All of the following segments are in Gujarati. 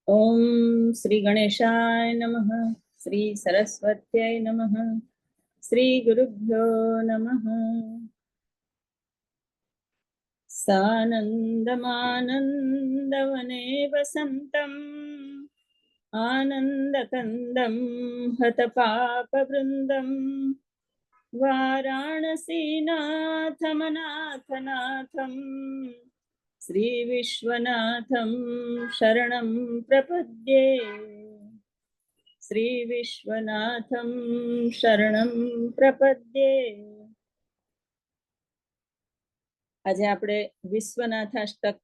ओम श्री गणेशाय नमः। श्री सरस्वत्यै नमः। श्री गुरुभ्यो नमः। सानन्दमानन्दवने वसन्तम् आनन्दकन्दं हतपापवृन्दम् वाराणसीनाथमनाथनाथम् श्रीविश्वनाथं शरणं प्रपद्ये। श्रीविश्वनाथं शरणं प्रपद्ये। આજે આપણે વિશ્વનાથાષ્ટક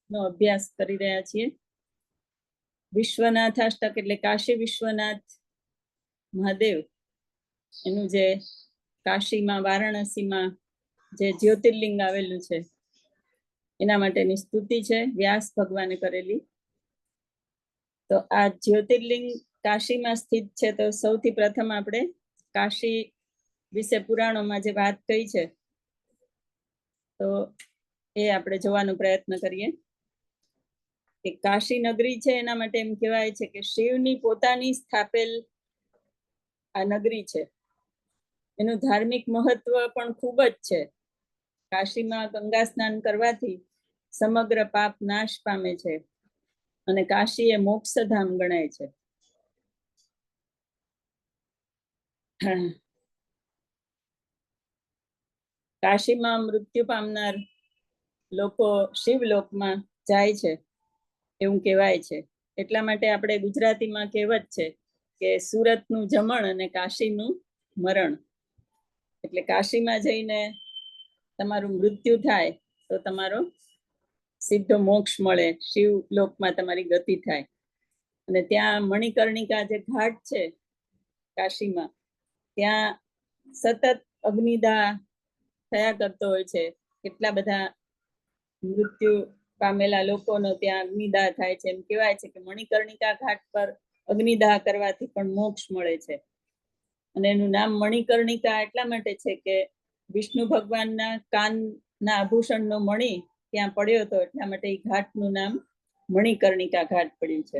નો અભ્યાસ કરી રહ્યા છીએ. વિશ્વનાથાષ્ટક એટલે કાશી વિશ્વનાથ મહાદેવ એનું જે કાશીમાં વારાણસીમાં જે જ્યોતિર્લિંગ આવેલું છે એના માટેની સ્તુતિ છે, વ્યાસ ભગવાને કરેલી. તો આ જ્યોતિર્લિંગ કાશીમાં સ્થિત છે. તો સૌથી પ્રથમ આપણે કાશી વિશે પુરાણોમાં જે વાત કહી છે તો એ આપણે જોવાનો પ્રયત્ન કરીએ કે કાશી નગરી છે એના માટે એમ કહેવાય છે કે શિવની પોતાની સ્થાપેલ આ નગરી છે. એનું ધાર્મિક મહત્વ પણ ખૂબ જ છે. કાશીમાં ગંગા સ્નાન કરવાથી સમગ્ર પાપ નાશ પામે છે અને કાશી એ મોક્ષધામ ગણાય છે. કાશીમાં મૃત્યુ પામનાર લોકો શિવલોકમાં જાય છે એવું કહેવાય છે. એટલા માટે આપણે ગુજરાતીમાં કહેવત છે કે સુરતનું જમણ અને કાશીનું મરણ. એટલે કાશીમાં જઈને તમારું મૃત્યુ થાય તો તમારો સીધો મોક્ષ મળે, શિવલોકમાં તમારી ગતિ થાય. અને ત્યાં મણિકર્ણિકા જે ઘાટ છે કાશીમાં, ત્યાં સતત અગ્નિદાહ થયા કરતો હોય છે. કેટલા બધા મૃત્યુ પામેલા લોકોનો ત્યાં અગ્નિદાહ થાય છે. એમ કહેવાય છે કે મણિકર્ણિકા ઘાટ પર અગ્નિદાહ કરવાથી પણ મોક્ષ મળે છે. અને એનું નામ મણિકર્ણિકા એટલા માટે છે કે વિષ્ણુ ભગવાનના કાનના આભૂષણનો મણિ ત્યાં પડ્યો હતો, એટલા માટે એ ઘાટનું નામ મણિકર્ણિકા ઘાટ પડ્યું છે.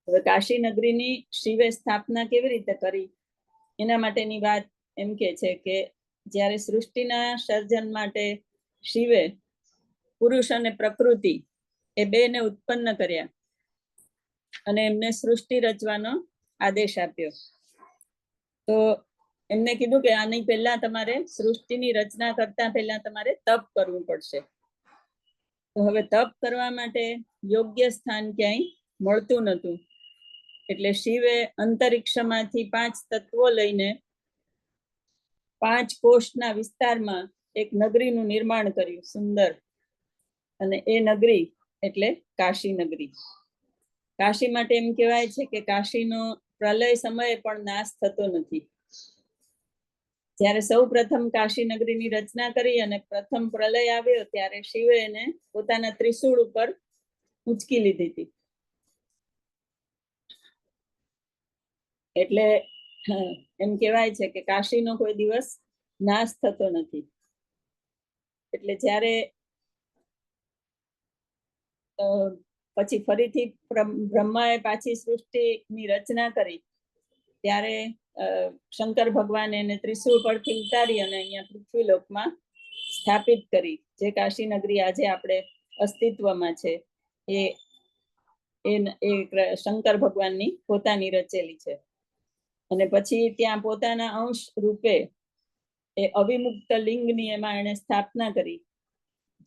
હવે કાશી નગરીની શિવે સ્થાપના કેવી રીતે કરી એના માટેની વાત એમ કે છે કે જ્યારે સૃષ્ટિના સર્જન માટે શિવે પુરુષ અને પ્રકૃતિ એ બેને ઉત્પન્ન કર્યા અને એમને સૃષ્ટિ રચવાનો આદેશ આપ્યો. તો એમને કીધું કે આની પહેલા તમારે સૃષ્ટિની રચના કરતા પહેલા તમારે તપ કરવું પડશે. તો હવે તપ કરવા માટે યોગ્ય સ્થાન ક્યાંય મળતું નહોતું. એટલે શિવે અંતરિક્ષમાંથી 5 તત્વો લઈને 5 કોષના વિસ્તારમાં એક નગરીનું નિર્માણ કર્યું, સુંદર. અને એ નગરી એટલે કાશી નગરી. કાશી માટે એમ કહેવાય છે કે કાશીનો પ્રલય સમયે પણ નાશ થતો નથી. જ્યારે સૌ પ્રથમ કાશી નગરીની રચના કરી અને પ્રથમ પ્રલય આવ્યો ત્યારે શિવે એને પોતાના ત્રિશૂળ ઉપર ઊંચકી લીધી હતી. એટલે એમ કહેવાય છે કે કાશીનો કોઈ દિવસ નાશ થતો નથી. એટલે જ્યારે પછી ફરીથી બ્રહ્માએ પાછી સૃષ્ટિની રચના કરી ત્યારે શંકર ભગવાન એને ત્રિશૂળ પરથી ઉતારી અને અહીંયા પૃથ્વીલોકમાં સ્થાપિત કરી. જે કાશી નગરી આજે આપણે અસ્તિત્વમાં છે એ શંકર ભગવાનની પોતાની રચેલી છે. અને પછી ત્યાં પોતાના અંશ રૂપે એ અવિમુક્ત લિંગની એમાં એને સ્થાપના કરી,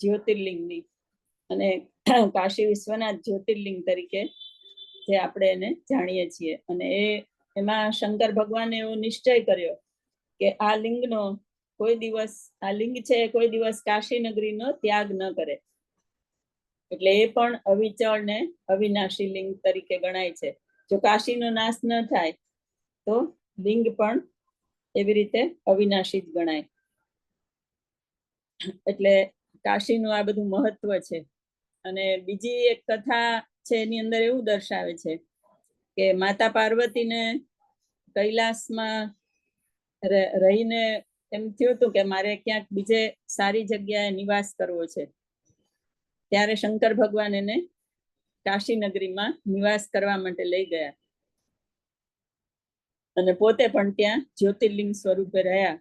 જ્યોતિર્લિંગની. અને કાશી વિશ્વનાથ જ્યોતિર્લિંગ તરીકે જે આપણે એને જાણીએ છીએ. અને એમાં શંકર ભગવાને એવો નિશ્ચય કર્યો કે આ લિંગનો કોઈ દિવસ, આ લિંગ છે કોઈ દિવસ કાશી નગરીનો ત્યાગ ન કરે. એટલે એ પણ અવિચળ ને અવિનાશી લિંગ તરીકે ગણાય છે. જો કાશીનો નાશ ન થાય તો લિંગ પણ એવી રીતે અવિનાશી જ ગણાય. એટલે કાશીનું આ બધું મહત્વ છે. અને બીજી એક કથા છે એની અંદર એવું દર્શાવે છે કે માતા પાર્વતીને કૈલાસમાં રહીને એમ થયું હતું કે મારે ક્યાંક બીજે સારી જગ્યાએ નિવાસ કરવો છે. ત્યારે શંકર ભગવાન એને કાશી નગરીમાં નિવાસ કરવા માટે લઈ ગયા અને પોતે પણ ત્યાં જ્યોતિર્લિંગ સ્વરૂપે રહ્યા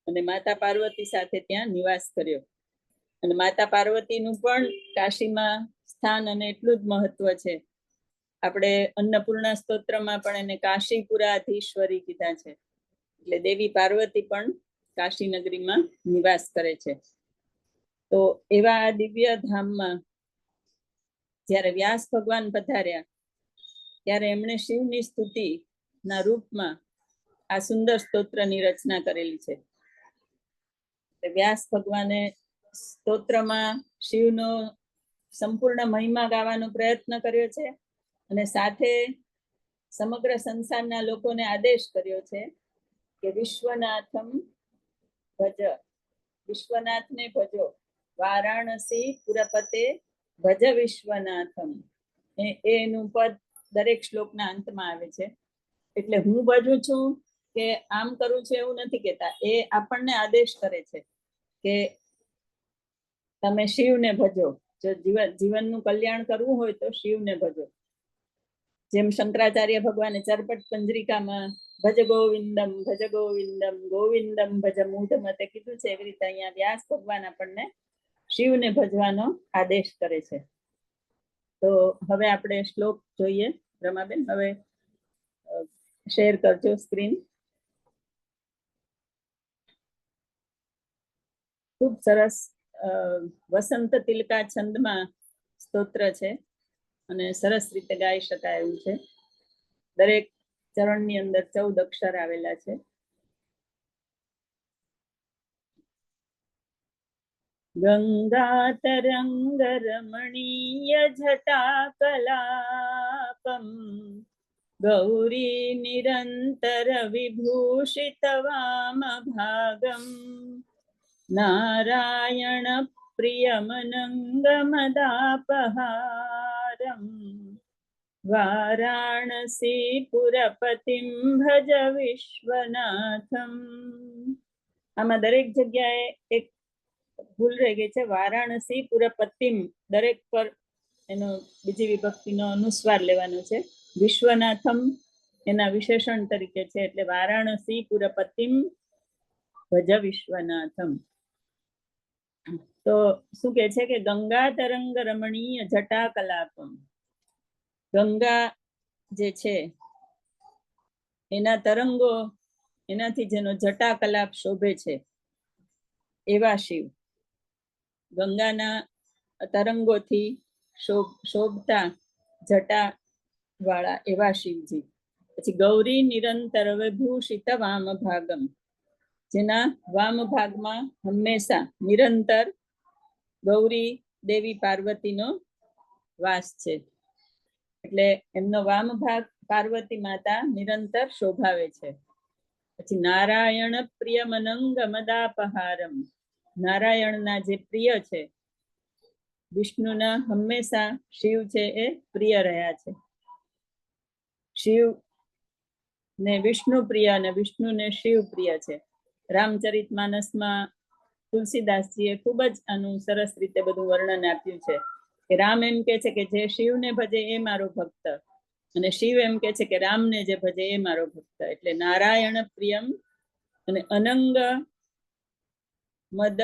અને માતા પાર્વતી સાથે ત્યાં નિવાસ કર્યો. અને માતા પાર્વતીનું પણ કાશીમાં સ્થાન અને એટલું જ મહત્વ છે. આપણે અન્નપૂર્ણા સ્તોત્રમાં પણ એને કાશીપુરાધીશ્વરી કીધા છે. એટલે દેવી પાર્વતી પણ કાશી નગરીમાં નિવાસ કરે છે. તો એવા આ દિવ્ય ધામમાં જ્યારે વ્યાસ ભગવાન પધાર્યા ત્યારે એમણે શિવની સ્તુતિના રૂપમાં આ સુંદર સ્તોત્રની રચના કરેલી છે. વ્યાસ ભગવાને સ્તોત્રમાં શિવનો સંપૂર્ણ મહિમા ગાવાનો પ્રયત્ન કર્યો છે અને સાથે સમગ્ર સંસારના લોકોને આદેશ કર્યો છે કે વિશ્વનાથમ ભજ, વિશ્વનાથને ભજો, વારાણસી પુરપતે ભજ વિશ્વનાથમ. એનું પદ દરેક શ્લોકના અંતમાં આવે છે. એટલે હું ભજું છું કે આમ કરું છું એવું નથી કહેતા, એ આપણને આદેશ કરે છે કે તમે શિવને ભજો. જો જીવનનું કલ્યાણ કરવું હોય તો શિવને ભજો. જેમ શંકરાચાર્ય ભગવાને ચરપટ પંજરિકામાં ભજ ગોવિંદમ ગોવિંદમ ભજ મૂઢમતે કીધું છે, એવી રીતે અહીંયા વ્યાસ ભગવાન આપણને શિવને ભજવાનો આદેશ કરે છે. તો હવે આપણે શ્લોક જોઈએ. રમાબેન હવે શેર કરજો સ્ક્રીન. ખૂબ સરસ વસંત તિલકા છંદમાં સ્તોત્ર છે અને સરસ રીતે ગાઈ શકાય એવું છે. દરેક ચરણની અંદર 14 અક્ષર આવેલા છે. ગંગા તરંગ રમણીય જટા કલાપમ ગૌરી નિરંતર વિભૂષિત વામ ભાગમ નારાયણ પ્રિયમનંગમદાપહારમ વારાણસી પુરપતિમ ભજ વિશ્વનાથમ. આમાં દરેક જગ્યાએ એક ભૂલ રહી ગઈ છે. વારાણસી પુરપતિમ, દરેક પર એનો બીજી વિભક્તિનો અનુસ્વાર લેવાનો છે. વિશ્વનાથમ એના વિશેષણ તરીકે છે, એટલે વારાણસી પુરપતિમ ભજ વિશ્વનાથમ. તો શું કે છે કે ગંગા તરંગ રમણીય જટા કલાપમ, ગંગા જે છે એના તરંગો, એનાથી જેનો જટા કલાપ શોભે છે એવા શિવ. ગંગાના તરંગોથી શોભતા જટા વાળા એવા શિવજી. પછી ગૌરી નિરંતર વિભૂષિત વામ ભાગમ, જેના વામ ભાગમાં હંમેશા નિરંતર ગૌરી દેવી પાર્વતીનો વાસ છે. એટલે એમનો વામ ભાગ પાર્વતી માતા નિરંતર શોભાવે છે. પછી નારાયણ પ્રિય મનંગમદાપહારમ, નારાયણના જે પ્રિય છે, વિષ્ણુના હંમેશા શિવ છે એ પ્રિય રહ્યા છે. શિવ ને વિષ્ણુ પ્રિય અને વિષ્ણુને શિવ પ્રિય છે. રામચરિત માનસમાં તુલસીદાસજીએ ખૂબ જ આનું સરસ રીતે બધું વર્ણન આપ્યું છે કે રામ એમ કે છે કે જે શિવને ભજે એ મારો ભક્ત, અને શિવ એમ કે છે કે રામને જે ભજે એ મારો ભક્ત. એટલે નારાયણ પ્રિયમ અને અનંગ મદ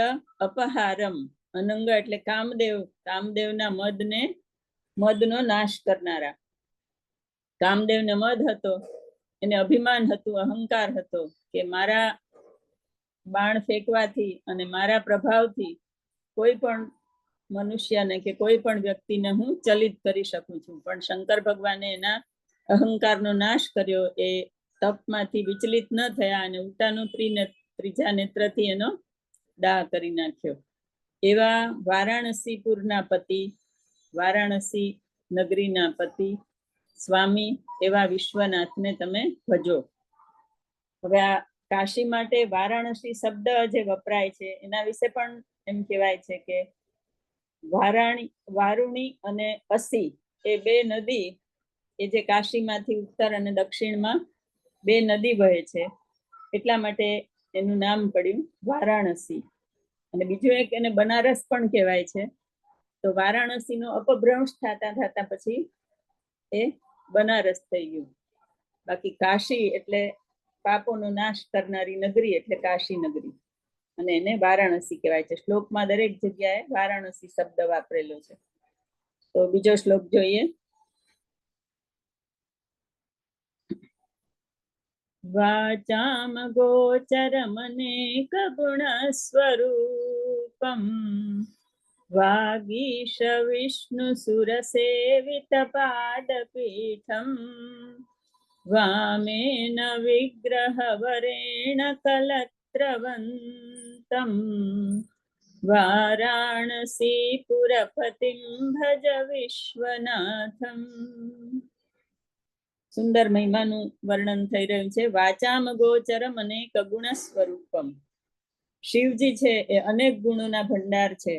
અપહારમ. અનંગ એટલે કામદેવ, કામદેવના મદનો નાશ કરનારા. કામદેવને મદ હતો, એને અભિમાન હતું, અહંકાર હતો કે મારા બાણ ફેંકવાથી અને મારા પ્રભાવથી કોઈ પણ મનુષ્યને કે કોઈ પણ વ્યક્તિને હું ચલિત કરી શકું છું. પણ શંકર ભગવાને એના અહંકારનો નાશ કર્યો. એ તપમાંથી વિચલિત ન થયા અને ઉલટાનું ત્રીજા નેત્રથી એનો દાહ કરી નાખ્યો. એવા વારાણસીપુરના પતિ, વારાણસી નગરીના પતિ સ્વામી એવા વિશ્વનાથને તમે ભજો. હવે આ કાશી માટે વારાણસી શબ્દ જે વપરાય છે એના વિશે પણ એમ કહેવાય છે કે વારુણી અને અસી એ બે નદી, એ જે કાશીમાંથી ઉત્તર અને દક્ષિણમાં બે નદી વહે છે, એટલા માટે એનું નામ પડ્યું વારાણસી. અને બીજું એક એને બનારસ પણ કહેવાય છે. તો વારાણસીનો અપભ્રંશ થતા થતા પછી એ બનારસ થઈ ગયું. બાકી કાશી એટલે પાપોનો નાશ કરનારી નગરી એટલે કાશી નગરી, અને એને વારાણસી કહેવાય છે. શ્લોકમાં દરેક જગ્યાએ વારાણસી શબ્દ વાપરેલો છે. તો બીજો શ્લોક જોઈએ. વાચામ ગોચરમનેક ગુણ સ્વરૂપમ વાગીશ વિષ્ણુ સુર સેવિત પાદપીઠમ વામેન વિગ્રહ વરેણ કલત્રવંતમ વારાણસી પુરપતિમ ભજ વિશ્વનાથમ. સુંદર મહિમાનું વર્ણન થઈ રહ્યું છે. વાચામ ગોચરમ અનેક ગુણ સ્વરૂપમ. શિવજી છે એ અનેક ગુણોના ભંડાર છે,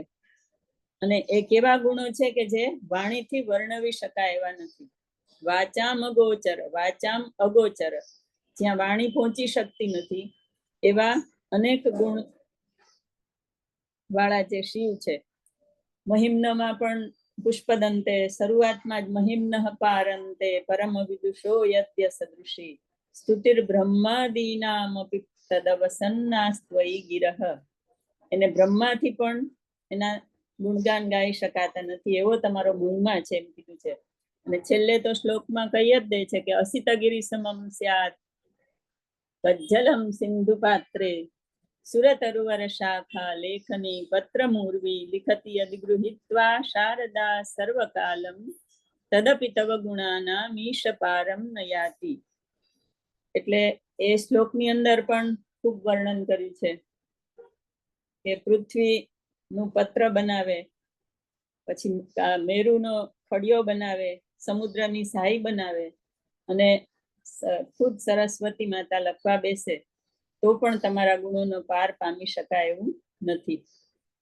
અને એ કેવા ગુણો છે કે જે વાણીથી વર્ણવી શકાય એવા નથી. વાચામ અગોચર, વાચામ અગોચર, જ્યાં વાણી પહોંચી શકતી નથી એવા અનેક ગુણ વાળા જે શિવ છે. મહિમ્નમાં પણ પુષ્પદંતે, શરૂઆતમાં જ મહિમ્નઃ પારંતે પરમ વિદુષો યદ્ય સદૃશી સ્તુતિર બ્રહ્માદીનામપી તદવસન્નાસ્ત્વયી ગિરઃ. એને બ્રહ્માથી પણ એના ગુણગાન ગાઈ શકાતા નથી એવો તમારો મહિમા છે એમ કીધું છે. અને છેલ્લે તો શ્લોકમાં કહી જ દે છે કે અસિતગિરી સમમ સ્યાત તજ્જલમ સિંધુ પાત્રે સુરતરુવર શાખા લેખની પત્રમૂર્વી લિખતી અધિગૃહિત્વા શારદા સર્વકાલમ તદપી તવ ગુણાના મીશ પારમ નયાતિ. એટલે એ શ્લોકની અંદર પણ ખૂબ વર્ણન કર્યું છે કે પૃથ્વીનું પત્ર બનાવે, પછી મેરુનો ખડિયો બનાવે, સમુદ્રની સાઈ બનાવે, અને ખુદ સરસ્વતી માતા લખવા બેસે તો પણ તમારા ગુણોનો પાર પામી શકાય એવું નથી.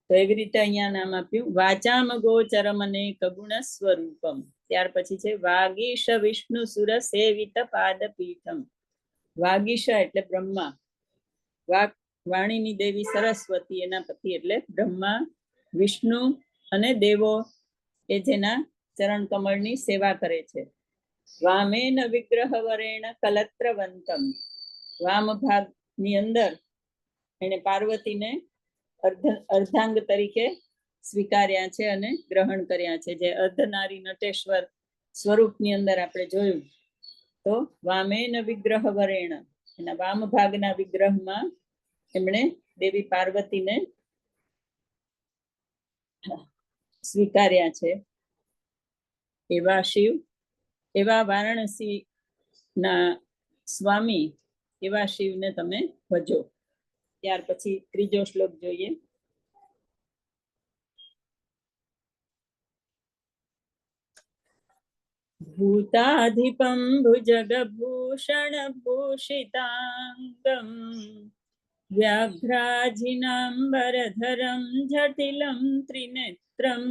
તો એવી રીતે અહીંયા નામ આપ્યું વાચામ ગોચરમ અનેક ગુણ સ્વરૂપમ. ત્યાર પછી છે વાગીશ વિષ્ણુ સુર સેવિત પાદપીઠમ. વાગીશ એટલે બ્રહ્મા, વાણીની દેવી સરસ્વતી, એના પતિ એટલે બ્રહ્મા, વિષ્ણુ અને દેવો એ જેના ચરણ કમળની સેવા કરે છે. વામેન વિગ્રહ વરેણ કલત્રવંતમ. વામ ભાગની અંદર એને પાર્વતીને અર્ધાંગ તરીકે સ્વીકાર્યા છે અને ગ્રહણ કર્યા છે. જે અર્ધનારી નટેશ્વર સ્વરૂપની અંદર આપણે જોયું. તો વામેન વિગ્રહ વરેણ, એના વામ ભાગના વિગ્રહમાં એમણે દેવી પાર્વતીને સ્વીકાર્યા છે. એવા શિવ, એવા વારાણસી ના સ્વામી, એવા શિવને તમે ભજો. ત્યાર પછી ત્રીજો શ્લોક જોઈએ. ભૂતાધિપમ ભુજગભૂષણ ભૂષિતાંગમ વ્યાઘ્રાજિનાંબરધરમ જટિલમ ત્રિનેત્રમ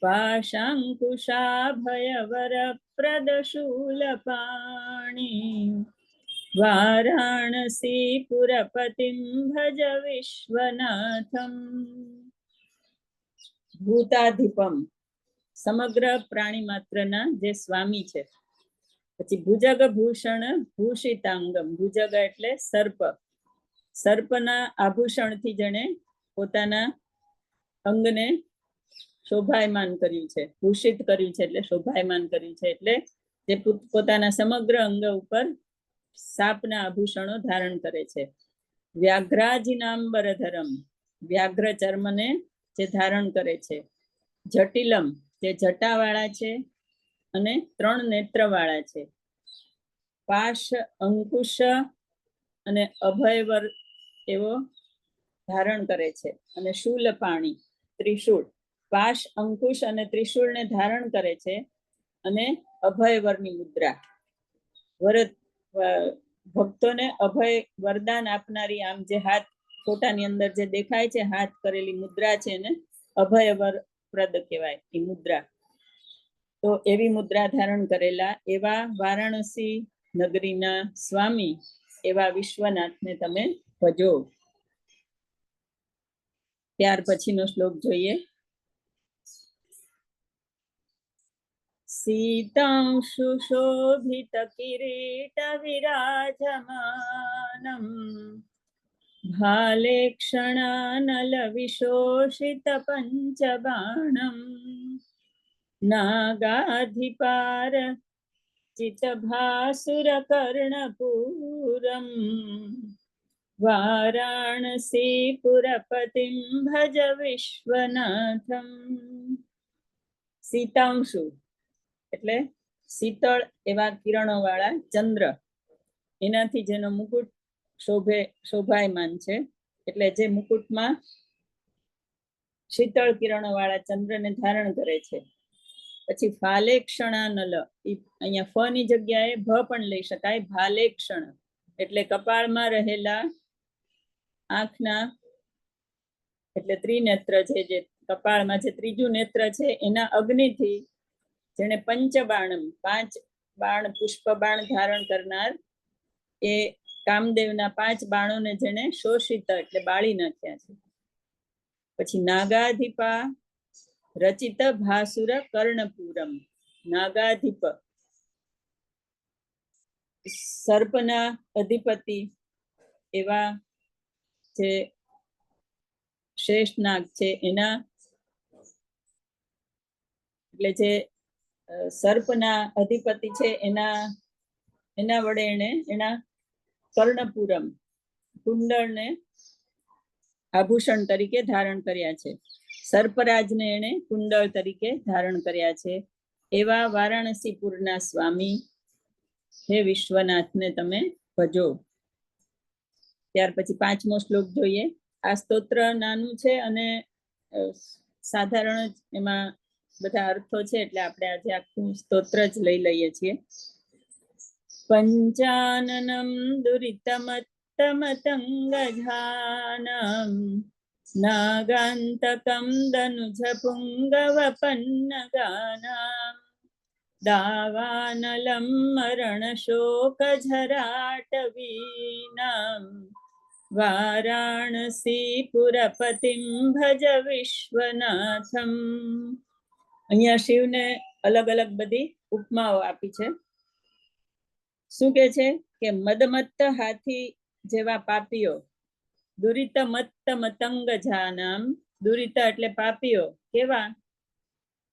પાશાંકુશાભયવરપ્રદશૂલપાણી વારાણસી પુરપતિમ ભજ વિશ્વનાથમ. ભૂતાધિપમ, સમગ્ર પ્રાણી માત્રના જે સ્વામી છે. પછી ભુજગ ભૂષણ ભૂષિતાંગમ, ભુજગ એટલે સર્પ, સર્પના આભૂષણથી જેણે પોતાના અંગને શોભાયમાન કર્યું છે, ભૂષિત કર્યું છે એટલે શોભાયમાન કર્યું છે. એટલે જે પોતાના સમગ્ર અંગ ઉપર સાપના આભૂષણો ધારણ કરે છે. વ્યાઘ્રાજિનાંબરધરમ, વ્યાઘ્ર ચર્મને જે ધારણ કરે છે. જટિલમ, જે જટાવાળા છે અને 3 નેત્રવાળા છે. પાશ અંકુશ અને અભયવર એવો ધારણ કરે છે. અને શૂલપાણી, ત્રિશૂળ, પાશ અંકુશ અને ત્રિશૂળને ધારણ કરે છે. અને અભયવરની મુદ્રા, ભક્તોને અભય વરદાન આપનારી, આમ જે હાથ ફોટાની અંદર જે દેખાય છે હાથ કરેલી મુદ્રા છે ને અભયવર પ્રદ કહેવાય એ મુદ્રા. તો એવી મુદ્રા ધારણ કરેલા એવા વારાણસી નગરીના સ્વામી એવા વિશ્વનાથને તમે ભજો. ત્યાર પછીનો શ્લોક જોઈએ. सीतांशु शोभित किरीट विराजमानम् भाले क्षणानल विशोषित पंचबाणम् नागाधिपार चितभासुर कर्णपूरम् वाराणसीपुरपतिं भज विश्वनाथम्। सीतांशु એટલે શીતળ એવા કિરણો વાળા ચંદ્ર, એનાથી જેનો મુકુટ શોભાયમાન છે, એટલે જે મુકુટમાં શીતળ કિરણો વાળા ચંદ્રને ધારણ કરે છે. પછી ફાલેક્ષણાનલ, અહીંયા ફ ની જગ્યાએ ભ પણ લઈ શકાય. ભાલેક્ષણ એટલે કપાળમાં રહેલા આંખના, એટલે ત્રિનેત્ર છે, જે કપાળમાં જે ત્રીજું નેત્ર છે એના અગ્નિથી જેને પંચબાણમ 5 બાણ પુષ્પ બાણ ધારણ કરનાર એ કામદેવના 5 બાણોને જેને શોષિત એટલે બાળી નાખ્યા છે. પછી નાગાધિપા રચિત ભાસુર કર્ણપુરમ, નાગાધિપ સર્પના અધિપતિ એવા જે શેષનાગ છે એના, એટલે જે સર્પના અધિપતિ છે એના વડે એને એના કર્ણપુરમ કુંડળને આભૂષણ તરીકે ધારણ કર્યા છે. સર્પરાજને એને કુંડળ તરીકે ધારણ કર્યા છે. એવા વારાણસીપુરના સ્વામી હે વિશ્વનાથને તમે ભજો. ત્યાર પછી 5મો શ્લોક જોઈએ. આ સ્તોત્ર નાનું છે અને સાધારણ જ એમાં બધા અર્થો છે, એટલે આપણે આજે આખું સ્તોત્ર જ લઈ લઈએ છીએ. પંચાનનમ દુરિતમત્તમતંગજાનમ નાગાંતકમ દનુજ પુંગવપન્નગાનામ દાવાનલમ મરણ શોક જરાટવીનામ વારાણસીપુરપતિમ ભજ વિશ્વનાથમ. અહીંયા શિવને અલગ અલગ બધી ઉપમાઓ આપી છે. શું કે છે કે મદમત્ત હાથી જેવા પાપીઓ, દુરિત મત્ત મતંગ જાનામ, દુરિત એટલે પાપીઓ કેવા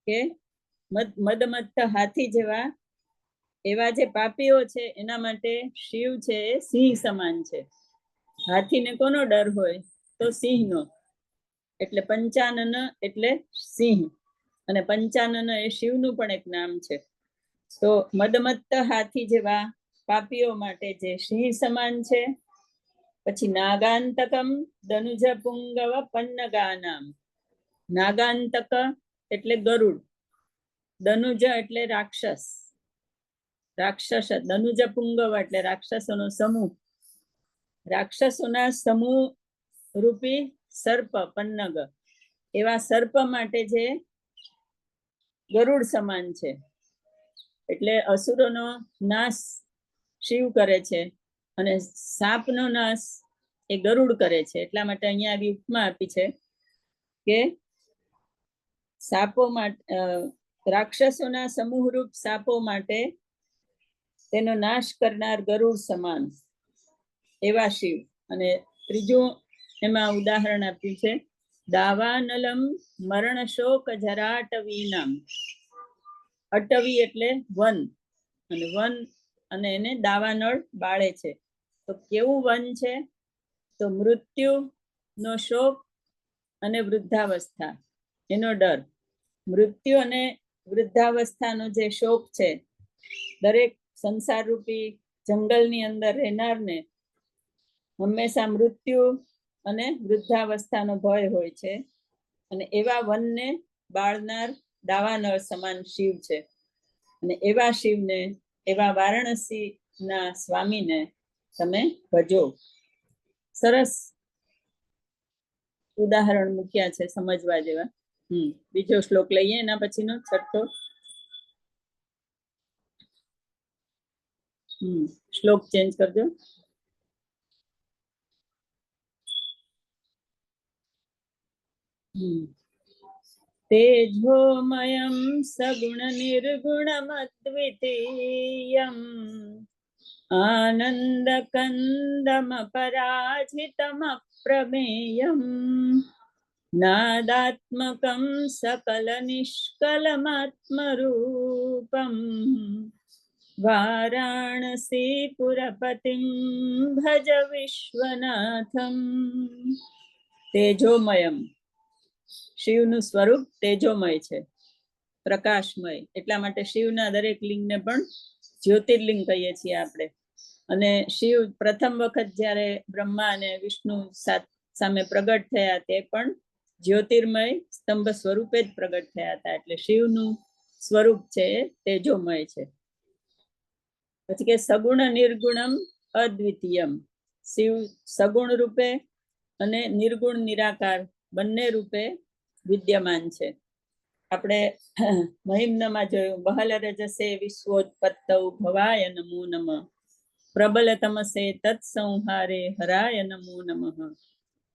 કે મદમત્ત હાથી જેવા, એવા જે પાપીઓ છે એના માટે શિવ છે એ સિંહ સમાન છે. હાથીને કોનો ડર હોય? તો સિંહનો. એટલે પંચાનન એટલે સિંહ, અને પંચાનન એ શિવનું પણ એક નામ છે. તો મદમત્ત હાથી જેવા પાપીઓ માટે જે સિંહ સમાન છે. પછી નાગાંતકમ દનુજ પુંગવ પન્નગાનામ, નાગાંતક એટલે ગરુડ, દનુજ એટલે રાક્ષસ, રાક્ષસ દનુજ પુંગવ એટલે રાક્ષસોનો સમૂહ, રાક્ષસોના સમૂહ રૂપી સર્પ પન્નગ, એવા સર્પ માટે જે ગરુડ સમાન છે. એટલે અસુરોનો નાશ શિવ કરે છે અને સાપનો નાશ એ ગરુડ કરે છે. એટલા માટે અહીંયા આવી ઉપમા આપી છે કે સાપો માટે, રાક્ષસોના સમૂહરૂપ સાપો માટે તેનો નાશ કરનાર ગરુડ સમાન એવા શિવ. અને ત્રીજું એમાં ઉદાહરણ આપ્યું છે દાવાનલમ મરણ શોક જરાટવીનામ. અટવી એટલે વન, અને વન અને એને દાવાનળ બાળે છે. તો કેવું વન છે? તો મૃત્યુનો શોક અને વૃદ્ધાવસ્થા એનો ડર. મૃત્યુ અને વૃદ્ધાવસ્થાનો જે શોક છે, દરેક સંસારરૂપી જંગલની અંદર રહેનારને હંમેશા મૃત્યુ અને વૃદ્ધાવસ્થાનો ભય હોય છે. અને એવા વનને બાળનાર દાવાનળ સમાન શિવ છે. અને એવા શિવને, એવા વારાણસીના સ્વામીને તમે ભજો. સરસ ઉદાહરણ મૂક્યા છે સમજવા જેવા. બીજો શ્લોક લઈએ, એના પછીનો 6થો શ્લોક ચેન્જ કરજો. तेजोमयं सगुणनिर्गुणमद्वितीयम् आनन्दकन्दमपराजितमप्रमेयम् नादात्मकं सकलनिष्कलमात्मरूपम् वाराणसीपुरपतिं भज विश्वनाथम्। તેજોમયમ, શિવનું સ્વરૂપ તેજોમય છે, પ્રકાશમય. એટલા માટે શિવના દરેક લિંગને પણ જ્યોતિર્લિંગ કહીએ છીએ આપણે. અને શિવ પ્રથમ વખત જ્યારે બ્રહ્મા અને વિષ્ણુ સામે પ્રગટ થયા તે પણ જ્યોતિર્મય સ્તંભ સ્વરૂપે જ પ્રગટ થયા હતા. એટલે શિવનું સ્વરૂપ છે એ તેજોમય છે. પછી કે સગુણ નિર્ગુણમ અદ્વિતીયમ, શિવ સગુણ રૂપે અને નિર્ગુણ નિરાકાર બંને રૂપે વિદ્યમાન છે. આપણે મહિમ્નમાં જોયું, બહલ રજસે વિશ્વોત્પત્તૌ ભવાય નમો નમઃ, પ્રબલ તમસે તત્સંહારે હરાય નમો નમઃ,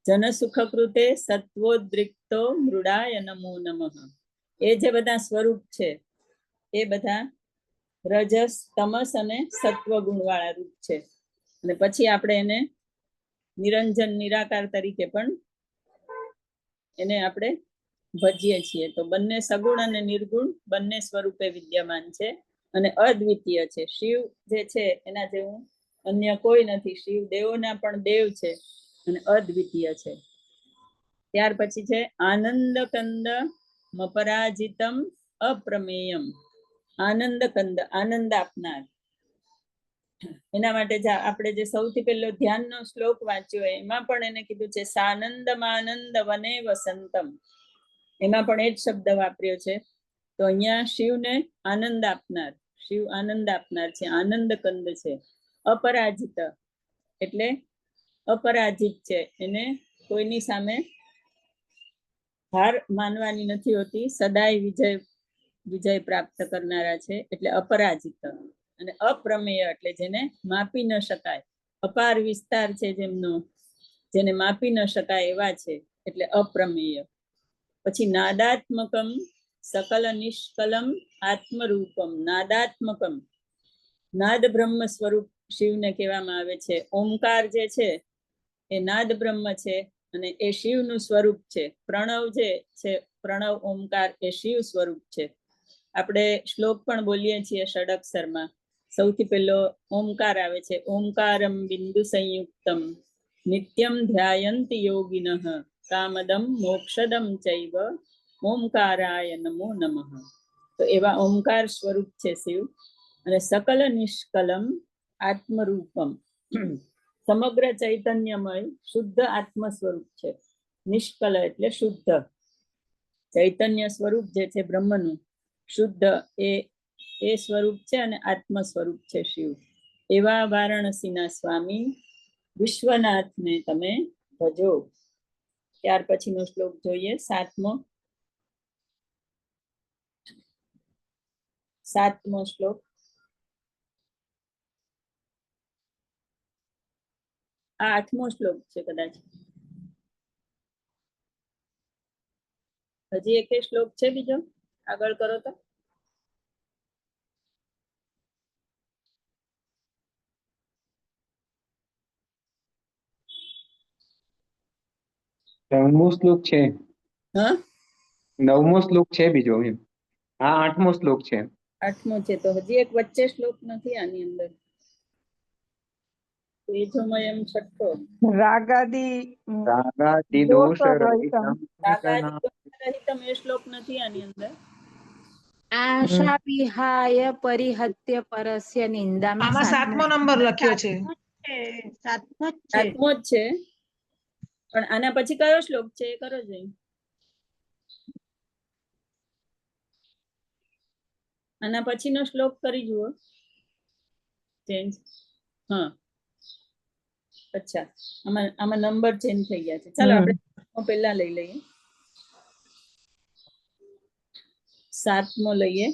જન સુખ કૃતે સત્વોદ્રિક્તો મૃડાય નમો નમઃ. એ જે બધા સ્વરૂપ છે એ બધા રજસ, તમસ અને સત્વ ગુણવાળા રૂપ છે. અને પછી આપણે એને નિરંજન નિરાકાર તરીકે પણ એને આપણે ભજીએ છીએ. તો બંને સગુણ અને નિર્ગુણ બંને સ્વરૂપે વિદ્યમાન છે અને અદ્વિતીય છે. શિવ જે છે એના જેવું અન્ય કોઈ નથી. શિવ દેવોના પણ દેવ છે અને અદ્વિતીય છે. ત્યાર પછી છે આનંદ કંદ મપરાજિતમ અપ્રમેયમ. આનંદ કંદ, આનંદ આપનાર. એના માટે આપણે જે સૌથી પહેલો ધ્યાનનો શ્લોક વાંચ્યો એમાં પણ એને કીધું છે સાનંદમાનંદ વને વસંતમ. એમાં પણ એ જ શબ્દ વાપર્યો છે. તો અહીંયા શિવને આનંદ આપનાર, શિવ આનંદ આપનાર છે, આનંદ કંદ છે. અપરાજિત એટલે અપરાજિત છે, એને કોઈની સામે હાર માનવાની નથી હોતી, સદાય વિજય પ્રાપ્ત કરનારા છે એટલે અપરાજિત. અને અપ્રમેય એટલે જેને માપી ન શકાય, અપાર વિસ્તાર છે જેમનો, જેને માપી ન શકાય એવા છે એટલે અપ્રમેય. પછી નાદાત્મકમ સકલ નિષ્કલમ આત્મરૂપમ. નાદાત્મકમ, નાદ બ્રહ્મ સ્વરૂપ શિવને કહેવામાં આવે છે. ઓમકાર જે છે એ નાદ બ્રહ્મ છે અને એ શિવનું સ્વરૂપ છે. પ્રણવ જે છે, પ્રણવ ઓમકાર એ શિવ સ્વરૂપ છે. આપણે શ્લોક પણ બોલીએ છીએ ષડક્ષરમાં. સૌથી પહેલો ઓમકાર આવે છે, ઓમકારમ બિંદુ સંયુક્તમ નિત્યમ ધ્યાયંતિ યોગિનઃ કામદમ મોક્ષદમ ચૈવ ઓમકારાય નમો નમઃ. તો એવા ઓમકાર સ્વરૂપ છે શિવ. અને સકલ નિષ્કલમ આત્મરૂપમ, સમગ્ર ચૈતન્યમય શુદ્ધ આત્મ સ્વરૂપ છે. નિષ્કલ એટલે શુદ્ધ. ચૈતન્ય સ્વરૂપ જે છે બ્રહ્મનું શુદ્ધ એ સ્વરૂપ છે અને આત્મ સ્વરૂપ છે શિવ. એવા વારાણસીના સ્વામી વિશ્વનાથને તમે ભજો. ત્યાર પછીનો શ્લોક જોઈએ, સાતમો શ્લોક. આ આઠમો શ્લોક છે કદાચ. હજી એક શ્લોક છે બીજો, આગળ કરો તો. નવમો શ્લોક છે. હા, નવમો શ્લોક છે બીજો. હા, આઠમો શ્લોક છે. આઠમો છે. તો હજી એક વચ્ચે શ્લોક નથી આની અંદર. તેજોમયમ છઠ્ઠો. રાગાદિ દોષ રહિતમ એ શ્લોક નથી આની અંદર. આશા વિહાય પરિહત્ય પરસ્ય નિંદામાં. આમાં સાતમો નંબર લખ્યો છે. સાતમો જ છે, પણ આના પછી કયો શ્લોક છે એ કરો જઈ. આના પછીનો શ્લોક કરી જુઓ ચેન્જ. હા, અચ્છા, આમાં નંબર ચેન્જ થઈ ગયા છે. ચાલો આપણે પહેલા લઈ લઈએ. સાતમો લઈએ.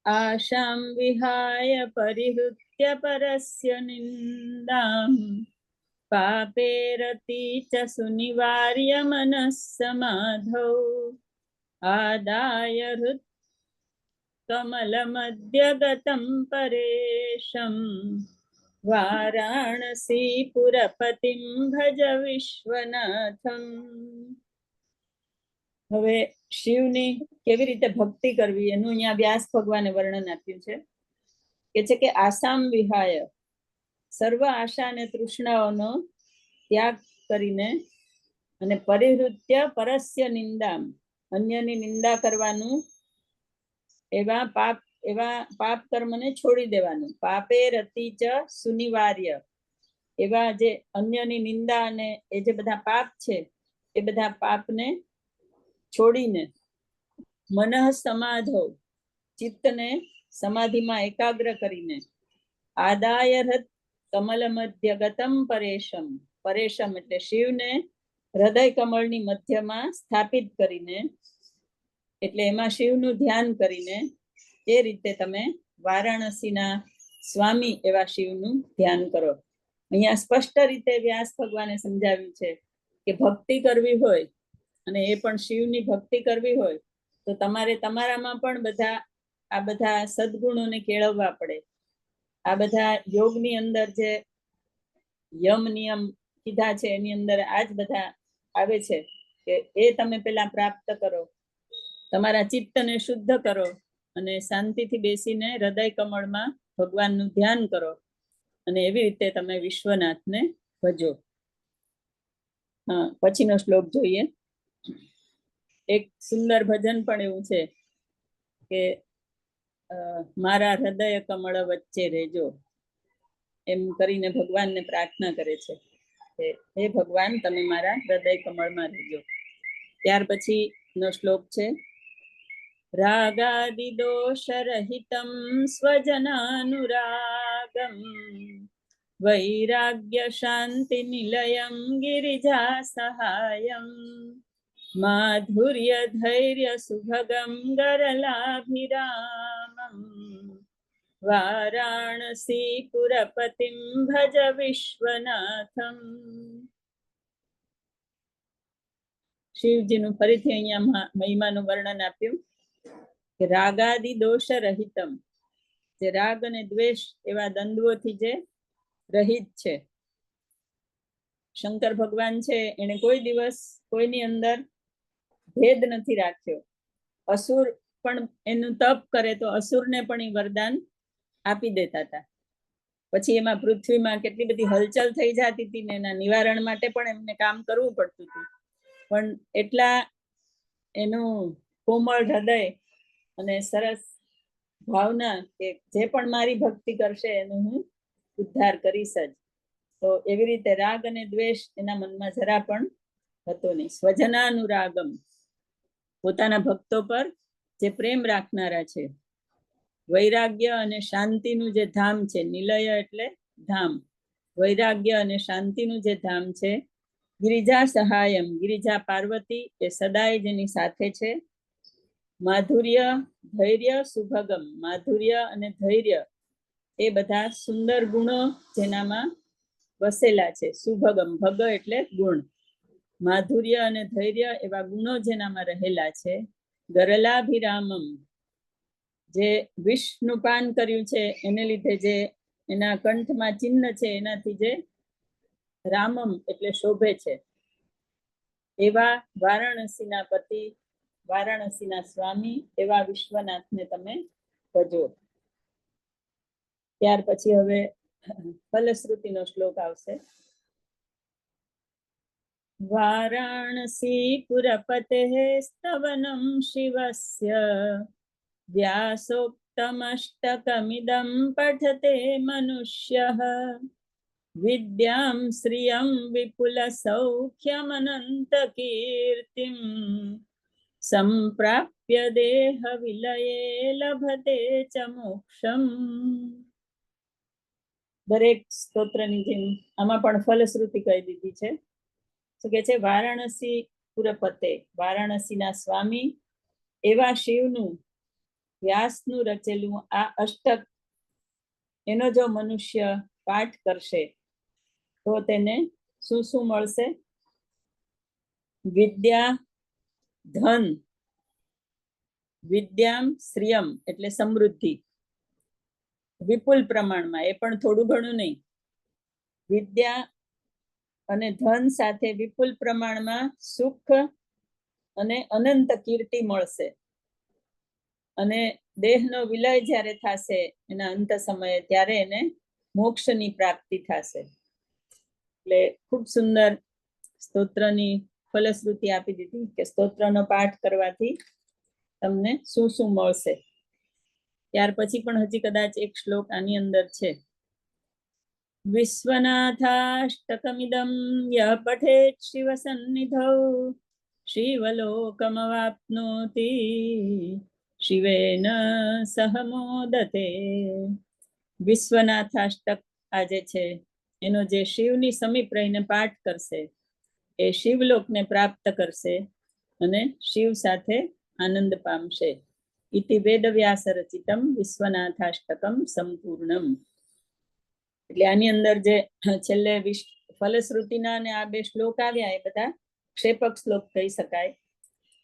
આશામ વિહાય પરિહૃત્ય પરસ્ય નિંદામ પાપેરતી ચ સુનિવાર્ય મનઃ સમાધૌ આદાય હૃત કમલમધ્યગતં પરેશમ વારાણસી પુરપતિમ ભજ વિશ્વનાથમ. હવે શિવની કેવી રીતે ભક્તિ કરવી એનું અહીંયા વ્યાસ ભગવાને વર્ણન આપ્યું છે કે આસામ વિહાય, સર્વ આશા અને તૃષ્ણાઓનો ત્યાગ કરીને અને પરિહૃત્ય પરસ્ય નિંદામ, અન્યની નિંદા કરવાનું, એવા પાપ કર્મને છોડી દેવાનું. પાપે રતિ ચ સુનિવાર્ય, એવા જે અન્યની નિંદા અને એ જે બધા પાપ છે એ બધા પાપને છોડીને મનઃ સમાધો, ચિત્તને સમાધિમાં એકાગ્ર કરીને આદાય હૃત કમલ મધ્ય ગતમ પરેશમ, પરેશમ એટલે શિવને હૃદય કમળની મધ્યમાં સ્થાપિત કરીને, એટલે એમાં શિવનું ધ્યાન કરીને એ રીતે તમે વારાણસીના સ્વામી એવા શિવનું ધ્યાન કરો. અહીંયા સ્પષ્ટ રીતે વ્યાસ ભગવાને સમજાવ્યું છે કે ભક્તિ કરવી હોય અને એ પણ શિવની ભક્તિ કરવી હોય તો તમારે તમારામાં પણ આ બધા સદગુણોને કેળવવા પડે. આ બધા યોગની અંદર જે યમ નિયમ કીધા છે એની અંદર આ જ બધા આવે છે કે એ તમે પેલા પ્રાપ્ત કરો, તમારા ચિત્તને શુદ્ધ કરો અને શાંતિથી બેસીને હૃદય કમળમાં ભગવાનનું ધ્યાન કરો અને એવી રીતે તમે વિશ્વનાથને ભજો. હા, પછીનો શ્લોક જોઈએ. એક સુંદર ભજન પણ એવું છે કે મારા હૃદય કમળ વચ્ચે રહેજો, એમ કરીને ભગવાનને પ્રાર્થના કરે છે કે હે ભગવાન તમે મારા હૃદય કમળમાં રહેજો. ત્યાર પછી નો શ્લોક છે રાગાદિ દોષ રહિતમ સ્વજનાનુરાગમ વૈરાગ્ય શાંતિ નિલયમ ગિરિજા સહાયમ માધુર્ય ધૈર્ય સુભગમ ગરલાભિરામમ વારાણસી પુરપતિમ ભજ વિશ્વનાથમ. શિવજીનું ફરીથી અહીંયા મહિમાનું વર્ણન આપ્યું કે રાગાદિ દોષ રહિતમ, જે રાગ અને દ્વેષ એવા દ્વંદ્વોથી જે રહિત છે. શંકર ભગવાન છે એને કોઈ દિવસ કોઈની અંદર ભેદ નથી રાખ્યો. અસુર પણ એનું તપ કરે તો અસુરને પણ એ વરદાન આપી દેતા હતા. પછી એમાં પૃથ્વીમાં કેટલી બધી હલચલ થઈ જતી હતી ને એના નિવારણ માટે પણ એમને કામ કરવું પડતું હતું. પણ એટલા એનું કોમળ હૃદય અને સરસ ભાવના કે જે પણ મારી ભક્તિ કરશે એનું હું ઉદ્ધાર કરીશ જ. તો એવી રીતે રાગ અને દ્વેષ એના મનમાં જરા પણ હતો નહીં. સ્વજનાનુરાગમ, પોતાના ભક્તો પર જે પ્રેમ રાખનારા છે. વૈરાગ્ય અને શાંતિનું જે ધામ છે, નિલય એટલે ધામ, વૈરાગ્ય અને શાંતિનું જે ધામ છે. ગિરિજા સહાયમ, ગિરિજા પાર્વતી એ સદાય જેની સાથે છે. માધુર્ય ધૈર્ય સુભગમ, માધુર્ય અને ધૈર્ય એ બધા સુંદર ગુણો જેનામાં વસેલા છે. સુભગમ, ભગ એટલે ગુણ, માધુર્ય અને ધૈર્ય એવા ગુણો જેનામાં રહેલા છે. ગરલાભિરામમ, જે વિષ્ણુપાન કર્યું છે એને લીધે જે એના કંઠમાં ચિહ્ન છે એનાથી જે રામમ એટલે શોભે છે. એવા વારાણસીના પતિ, વારાણસીના સ્વામી એવા વિશ્વનાથને તમે ભજો. ત્યાર પછી હવે ફલશ્રુતિનો શ્લોક આવશે. વારાણસી પુરપતે સ્તવનમ શિવસ્ય વ્યાસોક્તમષ્ટકમિદં પઠતે મનુષ્યઃ વિદ્યાં શ્રિયં વિપુલ સૌખ્યમનંત કીર્તિં સંપ્રાપ્ય દેહ વિલયે લભતે ચ મોક્ષમ. દરેક સ્તોત્રની જેમ આમાં પણ ફલશ્રુતિ કહી દીધી છે. શું કે છે? વારાણસી પુરપતે, વારાણસીના સ્વામી એવા શિવનું વ્યાસનું રચેલું આ અષ્ટક એનો જો મનુષ્ય પાઠ કરશે તો તેને શું શું મળશે? વિદ્યા, ધન, વિદ્યામ શ્રિયમ એટલે સમૃદ્ધિ, વિપુલ પ્રમાણમાં, એ પણ થોડું ઘણું નહીં. વિદ્યા અને ધન સાથે વિપુલ પ્રમાણમાં સુખ અને અનંત કીર્તિ મળશે. અને દેહનો વિલય જ્યારે થશે એના અંત સમયે, ત્યારે એને મોક્ષની પ્રાપ્તિ થશે. એટલે ખૂબ સુંદર સ્તોત્રની ફલશ્રુતિ આપી દીધી કે સ્તોત્રનો પાઠ કરવાથી તમને શું શું મળશે. ત્યાર પછી પણ હજી કદાચ એક શ્લોક આની અંદર છે. વિશ્વનાથાષ્ટકમિદં યઃ પઠેત શિવ સન્નિધૌ શિવલોકમવાપ્નોતિ શિવેન સહ મોદતે. વિશ્વનાથાષ્ટક આ જે છે એનો જે શિવની સમીપ રહીને પાઠ કરશે એ શિવલોકને પ્રાપ્ત કરશે અને શિવ સાથે આનંદ પામશે. ઇતિ વેદવ્યાસ રચિતમ વિશ્વનાથાષ્ટકમ સંપૂર્ણમ. એટલે આની અંદર જે છેલ્લે ફલશ્રુતિના અને આ બે શ્લોક આવ્યા એ બધા ક્ષેપક શ્લોક કહી શકાય.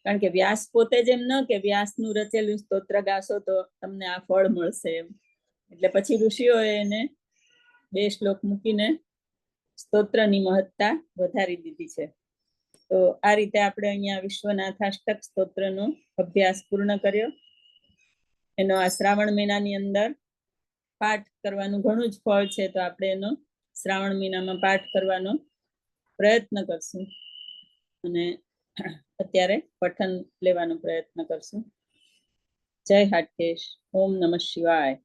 કારણ કે વ્યાસ પોતે જ એમ ન કે વ્યાસનું રચેલું સ્તોત્ર ગાશો તો તમને આ ફળ મળશે એમ. એટલે પછી ઋષિઓએ એને બે શ્લોક મૂકીને સ્તોત્રની મહત્તા વધારી દીધી છે. તો આ રીતે આપણે અહીંયા વિશ્વનાથાષ્ટક સ્તોત્રનો અભ્યાસ પૂર્ણ કર્યો. એનો આ શ્રાવણ મહિનાની અંદર પાઠ કરવાનું ઘણું જ ફળ છે, તો આપણે એનો શ્રાવણ મહિનામાં પાઠ કરવાનો પ્રયત્ન કરશું અને અત્યારે પઠન લેવાનો પ્રયત્ન કરશું. જય હાટકેશ. ઓમ નમઃ શિવાય.